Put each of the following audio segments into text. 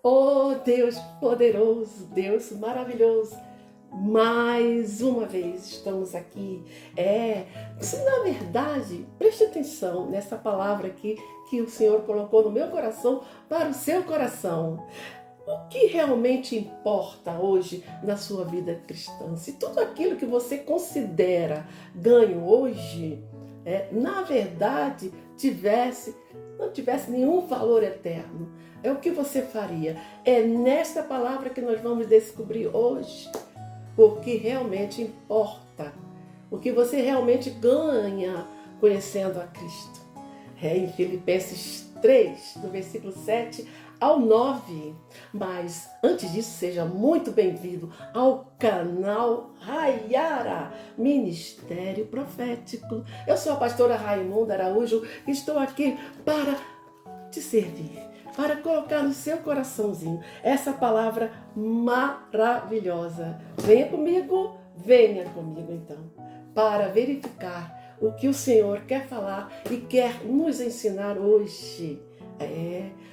Oh, Deus poderoso, Deus maravilhoso, mais uma vez estamos aqui. Se na verdade, preste atenção nessa palavra aqui que o Senhor colocou no meu coração para o seu coração. O que realmente importa hoje na sua vida cristã? Se tudo aquilo que você considera ganho hoje, na verdade, não tivesse nenhum valor eterno, o que você faria? É nesta palavra que nós vamos descobrir hoje o que realmente importa, o que você realmente ganha conhecendo a Cristo. Em Filipenses 3, do versículo 7 ao 9. Mas antes disso, seja muito bem-vindo ao canal Raiara Ministério Profético. Eu sou a pastora Raimunda Araújo e estou aqui para te servir, para colocar no seu coraçãozinho essa palavra maravilhosa. Venha comigo então, para verificar o que o Senhor quer falar e quer nos ensinar hoje.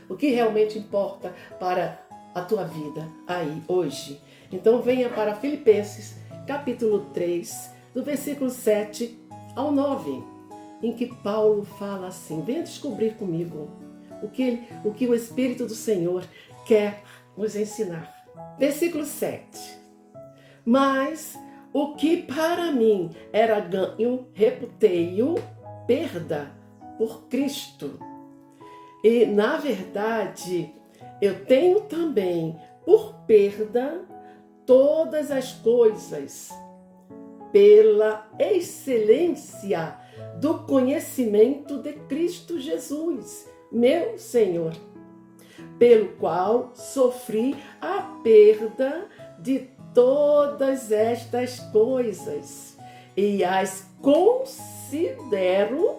O que realmente importa para a tua vida aí hoje. Então venha para Filipenses capítulo 3, do versículo 7 ao 9, em que Paulo fala assim: venha descobrir comigo o que o Espírito do Senhor quer nos ensinar. Versículo 7. Mas o que para mim era ganho, reputei-o perda por Cristo. E, na verdade, eu tenho também por perda todas as coisas, pela excelência do conhecimento de Cristo Jesus, meu Senhor, pelo qual sofri a perda de todas estas coisas e as considero,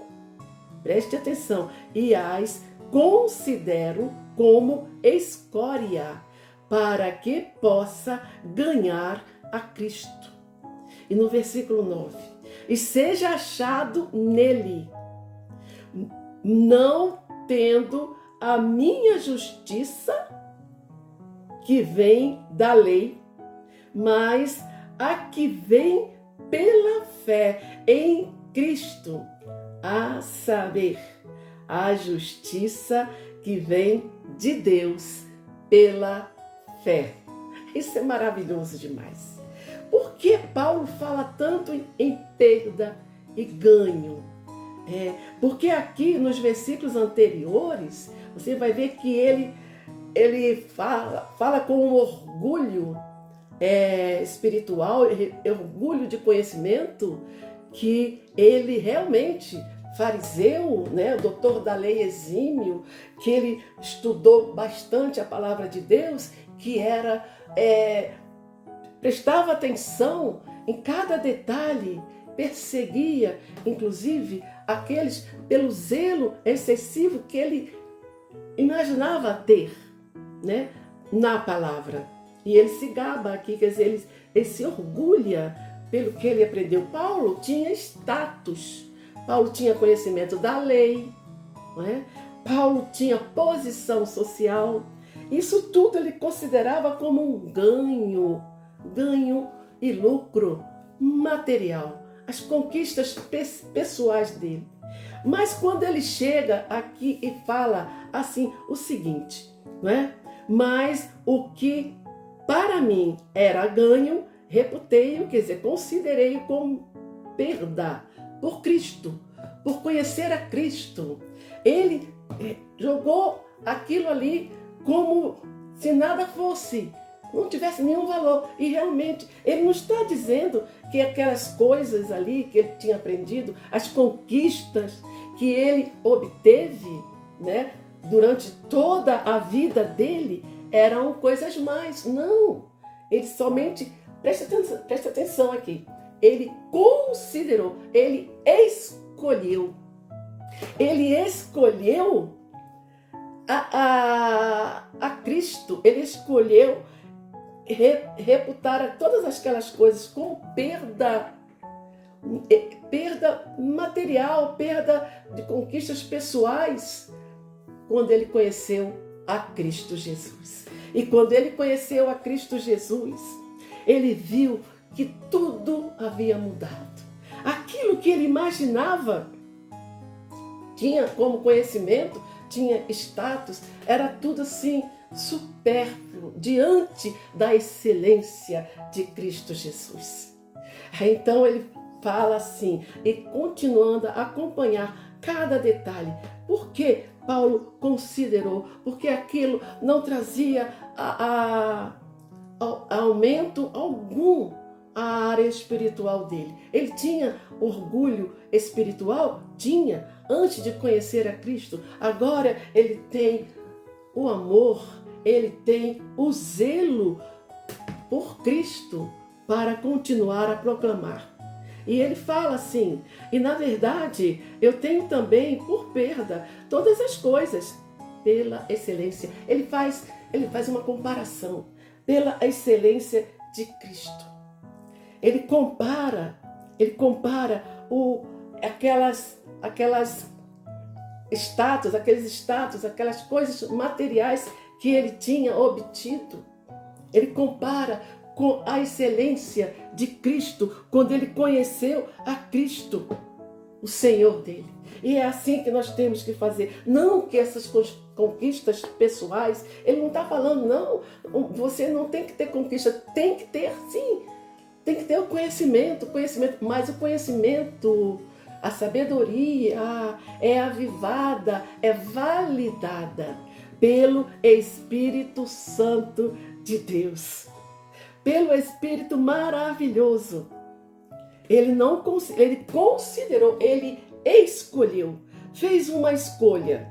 preste atenção, e as considero como escória, para que possa ganhar a Cristo. E no versículo 9, e seja achado nele, não tendo a minha justiça, que vem da lei, mas a que vem pela fé em Cristo, a saber, a justiça que vem de Deus pela fé. Isso é maravilhoso demais. Por que Paulo fala tanto em perda e ganho? Porque aqui nos versículos anteriores, você vai ver que ele fala com um orgulho espiritual, orgulho de conhecimento, que ele realmente, fariseu, o doutor da lei exímio, que ele estudou bastante a palavra de Deus, que prestava atenção em cada detalhe, perseguia, inclusive, aqueles pelo zelo excessivo que ele imaginava ter, na palavra. E ele se gaba aqui, quer dizer, ele se orgulha pelo que ele aprendeu. Paulo tinha status, Paulo tinha conhecimento da lei, Paulo tinha posição social. Isso tudo ele considerava como um ganho e lucro material, as conquistas pessoais dele. Mas quando ele chega aqui e fala assim o seguinte, mas o que para mim era ganho, reputei-o, quer dizer, considerei-o como perda por Cristo, por conhecer a Cristo. Ele jogou aquilo ali como se nada fosse, não tivesse nenhum valor. E realmente, ele não está dizendo que aquelas coisas ali que ele tinha aprendido, as conquistas que ele obteve, durante toda a vida dele, eram coisas mais. Não, ele somente, preste atenção aqui, ele considerou, ele escolheu a Cristo, ele escolheu reputar todas aquelas coisas como perda material, perda de conquistas pessoais, quando ele conheceu a Cristo Jesus. E quando ele conheceu a Cristo Jesus, ele viu que tudo havia mudado. Aquilo que ele imaginava, tinha como conhecimento, tinha status, era tudo assim supérfluo diante da excelência de Cristo Jesus. Então ele fala assim, e continuando a acompanhar cada detalhe. Por que Paulo considerou? Porque aquilo não trazia aumento algum à área espiritual dele. Ele tinha orgulho espiritual? Tinha, antes de conhecer a Cristo. Agora ele tem o amor, ele tem o zelo por Cristo para continuar a proclamar. E ele fala assim, e na verdade eu tenho também por perda todas as coisas pela excelência. Ele faz uma comparação pela excelência de Cristo. Ele compara aqueles status, aquelas coisas materiais que ele tinha obtido. Ele compara com a excelência de Cristo, quando ele conheceu a Cristo, o Senhor dele. E é assim que nós temos que fazer. Não que essas conquistas pessoais, ele não está falando, não, você não tem que ter conquista, tem que ter sim, tem que ter o conhecimento, mas o conhecimento, a sabedoria é avivada, é validada pelo Espírito Santo de Deus. Pelo Espírito maravilhoso. Ele considerou, ele escolheu, fez uma escolha.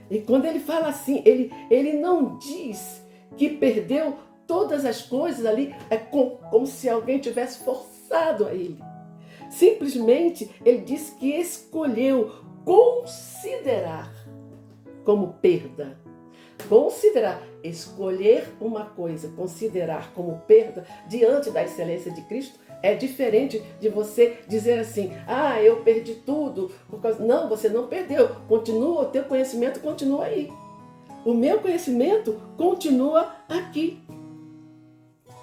E quando ele fala assim, ele não diz que perdeu todas as coisas ali, é como se alguém tivesse forçado a ele. Simplesmente ele diz que escolheu considerar como perda. Considerar, escolher uma coisa, considerar como perda diante da excelência de Cristo é diferente de você dizer assim, eu perdi tudo. Não, você não perdeu. Continua, o teu conhecimento continua aí. O meu conhecimento continua aqui.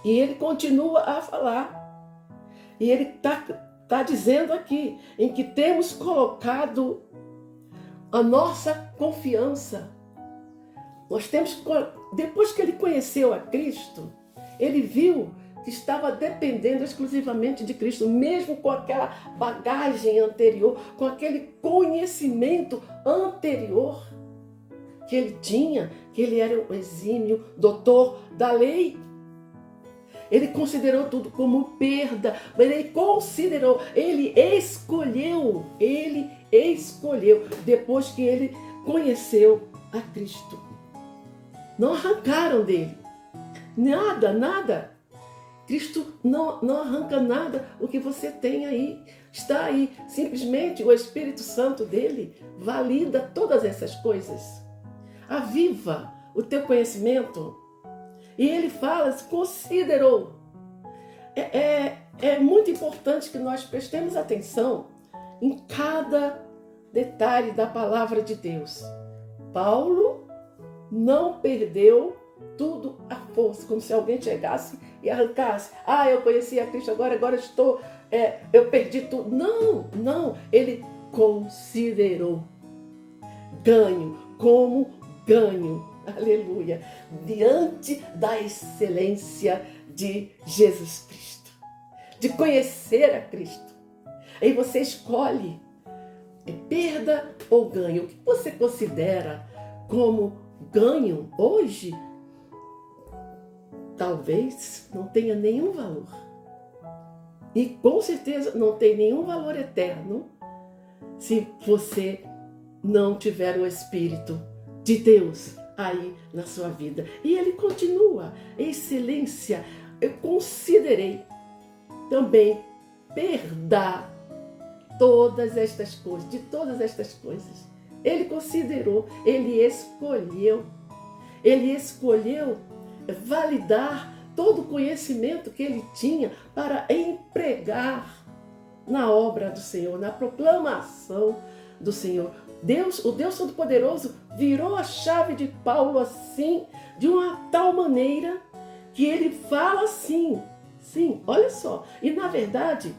E ele continua a falar. E ele está dizendo aqui em que temos colocado a nossa confiança. Nós temos, depois que ele conheceu a Cristo, ele viu que estava dependendo exclusivamente de Cristo, mesmo com aquela bagagem anterior, com aquele conhecimento anterior que ele tinha, que ele era um exímio doutor da lei. Ele considerou tudo como perda, mas ele escolheu depois que ele conheceu a Cristo. Não arrancaram dele. Nada. Cristo não arranca nada o que você tem aí. Está aí. Simplesmente o Espírito Santo dele valida todas essas coisas. Aviva o teu conhecimento. E ele fala, considerou. É muito importante que nós prestemos atenção em cada detalhe da palavra de Deus. Paulo não perdeu tudo à força, como se alguém chegasse e arrancasse. Eu conheci a Cristo, agora eu perdi tudo. Não, ele considerou ganho como ganho, aleluia, diante da excelência de Jesus Cristo, de conhecer a Cristo. Aí você escolhe, perda ou ganho. O que você considera como ganho hoje, talvez não tenha nenhum valor. E com certeza não tem nenhum valor eterno se você não tiver o Espírito de Deus aí na sua vida. E ele continua, excelência, eu considerei também perda de todas estas coisas. Ele considerou, ele escolheu validar todo o conhecimento que ele tinha para empregar na obra do Senhor, na proclamação do Senhor. Deus, o Deus Todo-Poderoso, virou a chave de Paulo assim, de uma tal maneira que ele fala assim. Sim, olha só. E na verdade,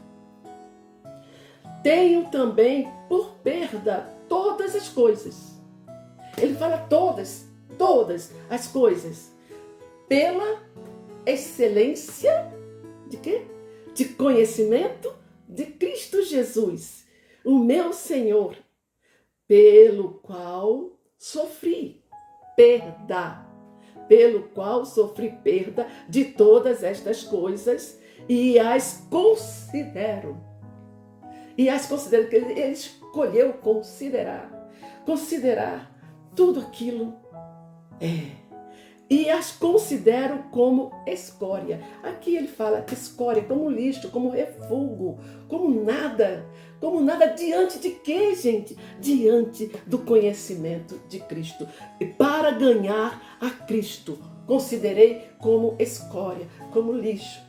tenho também por perda todas as coisas. Ele fala todas as coisas. Pela excelência de quê? De conhecimento de Cristo Jesus, o meu Senhor, pelo qual sofri perda, de todas estas coisas e as considero. Que ele escolheu considerar tudo aquilo e as considero como escória. Aqui ele fala escória, como lixo, como refúgio, como nada diante de quê, gente? Diante do conhecimento de Cristo. E para ganhar a Cristo, considerei como escória, como lixo.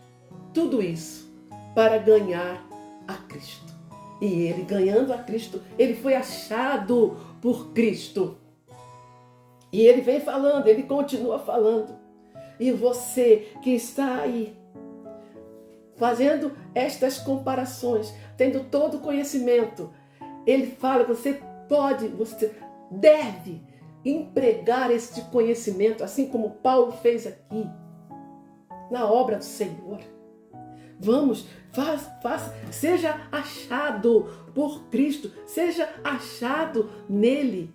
Tudo isso para ganhar a Cristo. E ele, ganhando a Cristo, ele foi achado por Cristo. E ele vem falando, ele continua falando. E você que está aí, fazendo estas comparações, tendo todo o conhecimento, ele fala que você deve empregar este conhecimento, assim como Paulo fez aqui, na obra do Senhor. Vamos, seja achado por Cristo, seja achado nele.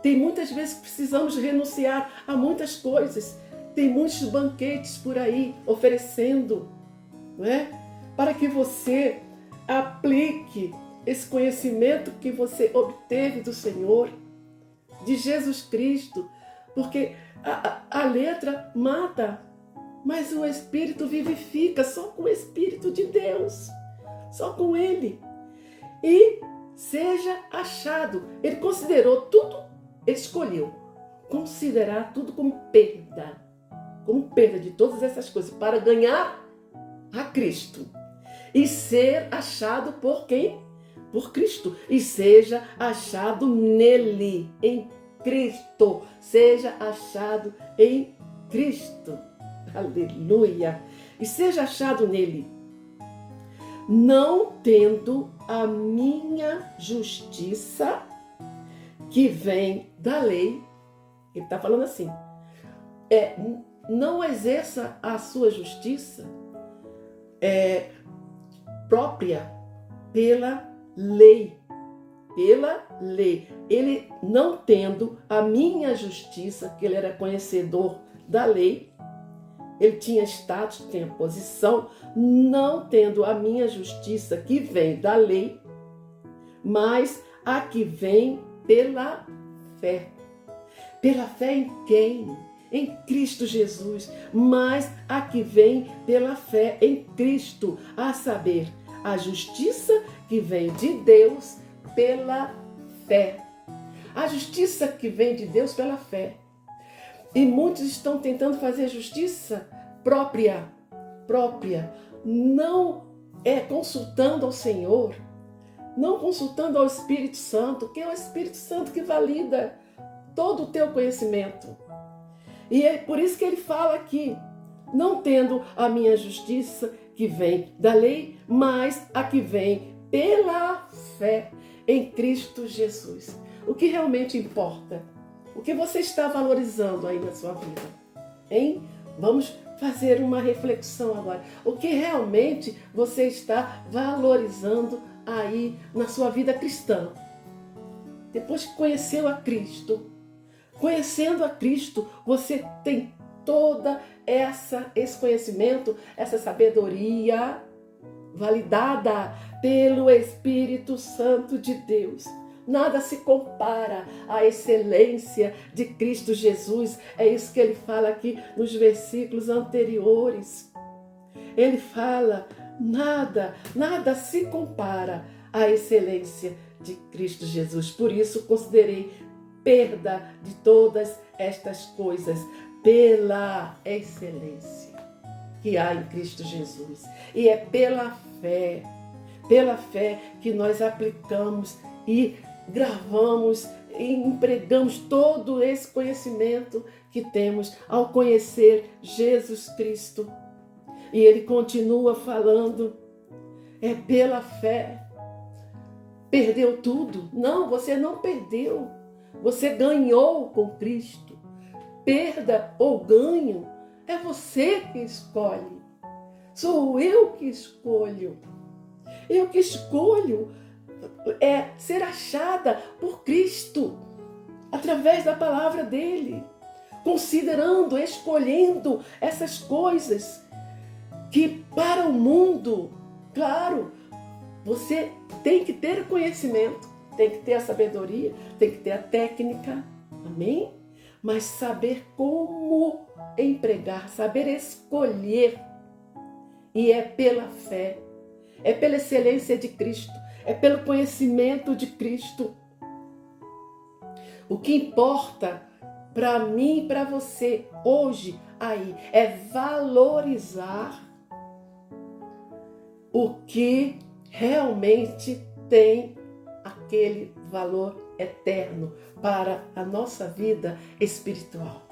Tem muitas vezes que precisamos renunciar a muitas coisas. Tem muitos banquetes por aí oferecendo, não é? Para que você aplique esse conhecimento que você obteve do Senhor, de Jesus Cristo. Porque a letra mata, mas o Espírito vivifica, só com o Espírito de Deus, só com Ele. E seja achado. Ele considerou tudo, escolheu considerar tudo como perda de todas essas coisas, para ganhar a Cristo. E ser achado por quem? Por Cristo. E seja achado nele, em Cristo. Seja achado em Cristo. Aleluia! E seja achado nele, não tendo a minha justiça que vem da lei. Ele está falando assim, não exerça a sua justiça própria pela lei. Ele não tendo a minha justiça, que ele era conhecedor da lei, ele tinha status, tinha posição, não tendo a minha justiça que vem da lei, mas a que vem pela fé. Pela fé em quem? Em Cristo Jesus. Mas a que vem pela fé em Cristo, a saber, a justiça que vem de Deus pela fé. A justiça que vem de Deus pela fé. E muitos estão tentando fazer justiça própria, não consultando ao Senhor, não consultando ao Espírito Santo, que é o Espírito Santo que valida todo o teu conhecimento. E é por isso que ele fala aqui, não tendo a minha justiça que vem da lei, mas a que vem pela fé em Cristo Jesus. O que realmente importa? O que você está valorizando aí na sua vida? Hein? Vamos fazer uma reflexão agora. O que realmente você está valorizando aí na sua vida cristã? Depois que conheceu a Cristo, conhecendo a Cristo, você tem toda esse conhecimento, essa sabedoria validada pelo Espírito Santo de Deus. Nada se compara à excelência de Cristo Jesus. É isso que ele fala aqui nos versículos anteriores. Ele fala, nada se compara à excelência de Cristo Jesus. Por isso considerei perda de todas estas coisas pela excelência que há em Cristo Jesus. E é pela fé que nós aplicamos e gravamos e empregamos todo esse conhecimento que temos ao conhecer Jesus Cristo. E ele continua falando, é pela fé. Perdeu tudo? Não, você não perdeu. Você ganhou com Cristo. Perda ou ganho, é você que escolhe. Sou eu que escolho. Eu que escolho ser achada por Cristo, através da palavra dele, considerando, escolhendo essas coisas que para o mundo, claro, você tem que ter o conhecimento, tem que ter a sabedoria, tem que ter a técnica, amém? Mas saber como empregar, saber escolher, e é pela fé, é pela excelência de Cristo, é pelo conhecimento de Cristo. O que importa para mim e para você hoje aí é valorizar o que realmente tem aquele valor eterno para a nossa vida espiritual.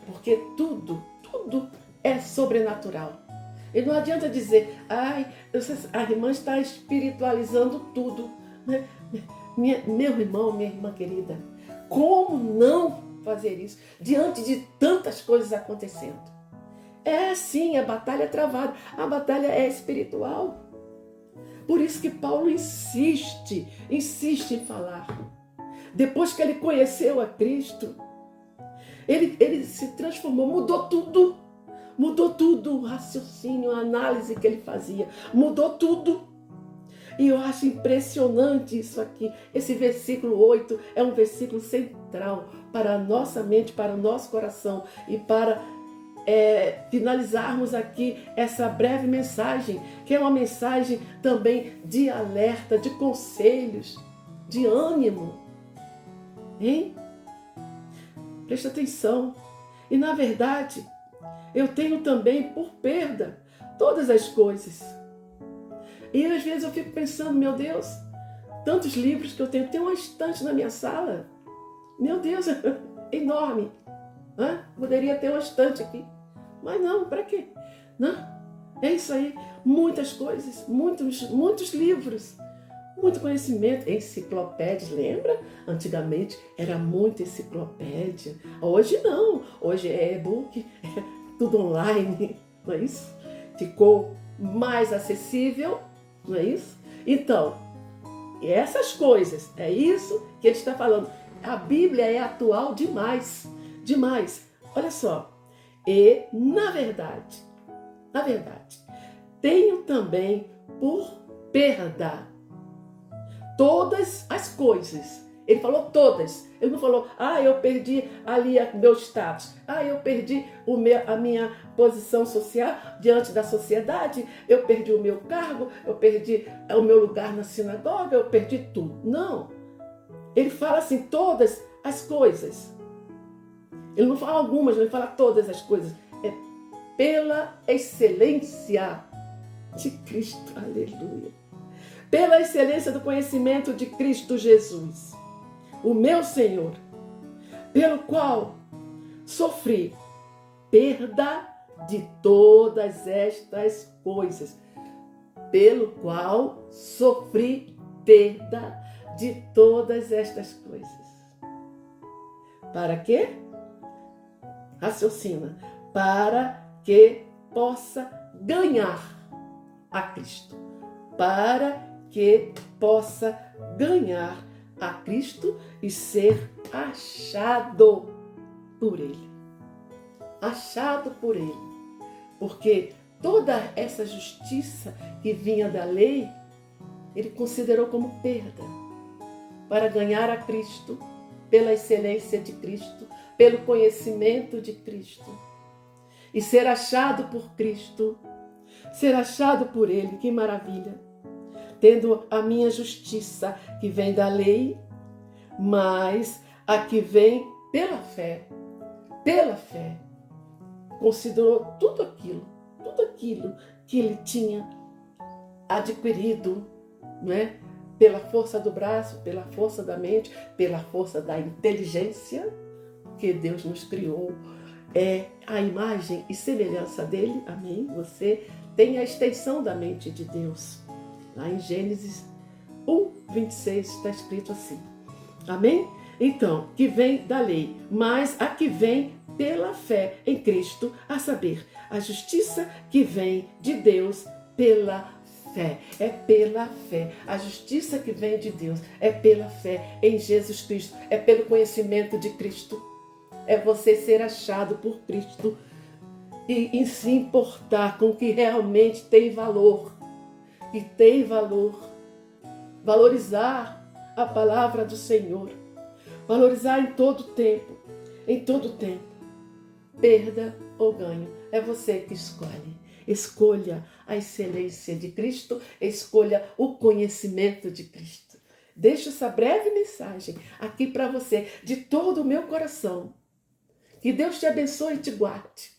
Porque tudo é sobrenatural. E não adianta dizer, a irmã está espiritualizando tudo. Meu irmão, minha irmã querida, como não fazer isso diante de tantas coisas acontecendo? É sim, a batalha é travada, a batalha é espiritual. Por isso que Paulo insiste em falar. Depois que ele conheceu a Cristo, ele se transformou, mudou tudo o raciocínio, a análise que ele fazia, mudou tudo. E eu acho impressionante isso aqui. Esse versículo 8 é um versículo central para a nossa mente, para o nosso coração e para finalizarmos aqui essa breve mensagem, que é uma mensagem também de alerta, de conselhos, de ânimo. Hein? Presta atenção. E na verdade, eu tenho também por perda todas as coisas. E às vezes eu fico pensando, meu Deus, tantos livros que eu tenho. Tem uma estante na minha sala. Meu Deus, enorme. Poderia ter uma estante aqui. Mas não, para quê? Não, é isso aí. Muitas coisas, muitos livros, muito conhecimento. Enciclopédias, lembra? Antigamente era muito enciclopédia. Hoje não. Hoje é e-book, é tudo online, não é isso? Ficou mais acessível, não é isso? Então, essas coisas, é isso que ele está falando. A Bíblia é atual demais, demais. Olha só. E, na verdade, tenho também por perda todas as coisas. Ele falou todas. Ele não falou, eu perdi ali meu status. Eu perdi a minha posição social diante da sociedade. Eu perdi o meu cargo. Eu perdi o meu lugar na sinagoga. Eu perdi tudo. Não. Ele fala assim, todas as coisas. Ele não fala algumas, ele fala todas as coisas. É pela excelência de Cristo. Aleluia. Pela excelência do conhecimento de Cristo Jesus, o meu Senhor, pelo qual sofri perda de todas estas coisas. Pelo qual sofri perda de todas estas coisas. Para quê? Raciocina. Para que possa ganhar a Cristo. Para que possa ganhar a Cristo e ser achado por Ele. Achado por Ele. Porque toda essa justiça que vinha da lei, Ele considerou como perda para ganhar a Cristo, pela excelência de Cristo, pelo conhecimento de Cristo. E ser achado por Cristo, ser achado por Ele, que maravilha. Tendo a minha justiça que vem da lei, mas a que vem pela fé. Pela fé. Considerou tudo aquilo que ele tinha adquirido, não é? pela força do braço, pela força da mente, pela força da inteligência, que Deus nos criou. É a imagem e semelhança dele, amém? Você tem a extensão da mente de Deus. Lá em Gênesis 1:26 está escrito assim, amém? Então, que vem da lei, mas a que vem pela fé em Cristo, a saber, a justiça que vem de Deus pela fé. É pela fé. A justiça que vem de Deus é pela fé em Jesus Cristo, é pelo conhecimento de Cristo. É você ser achado por Cristo e se importar com o que realmente tem valor. E tem valor. Valorizar a palavra do Senhor. Valorizar em todo tempo. Em todo tempo. Perda ou ganho. É você que escolhe. Escolha a excelência de Cristo. Escolha o conhecimento de Cristo. Deixo essa breve mensagem aqui para você, de todo o meu coração. Que Deus te abençoe e te guarde.